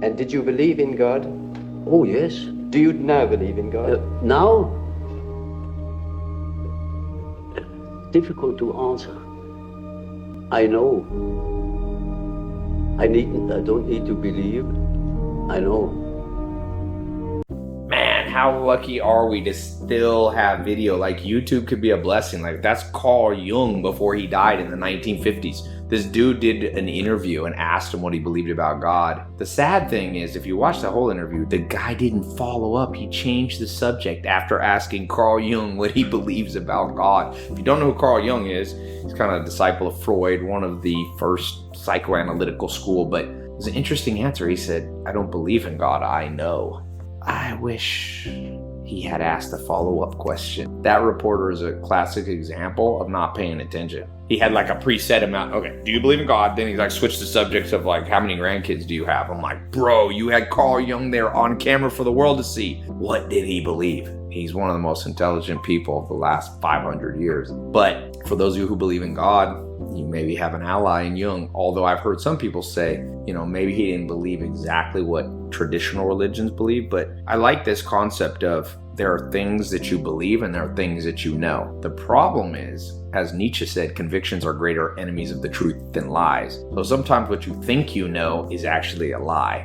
And did you believe in God? Oh, yes. Do you now believe in God? Now? Difficult to answer. I know. I don't need to believe. I know. Man, how lucky are we to still have video? Like, YouTube could be a blessing. Like, that's Carl Jung before he died in the 1950s. This dude did an interview and asked him what he believed about God. The sad thing is, if you watch the whole interview, the guy didn't follow up. He changed the subject after asking Carl Jung what he believes about God. If you don't know who Carl Jung is, he's kind of a disciple of Freud, one of the first psychoanalytical school, but it was an interesting answer. He said, I don't believe in God, I know. I wish he had asked a follow-up question. That reporter is a classic example of not paying attention. He had like a preset amount. Okay, do you believe in God? Then he like switched the subjects of like, how many grandkids do you have? I'm like, bro, you had Carl Jung there on camera for the world to see. What did he believe? He's one of the most intelligent people of the last 500 years. But for those of you who believe in God, you maybe have an ally in Jung. Although I've heard some people say, maybe he didn't believe exactly what traditional religions believe. But I like this concept of there are things that you believe and there are things that you know. The problem is, as Nietzsche said, convictions are greater enemies of the truth than lies. So sometimes what you think you know is actually a lie.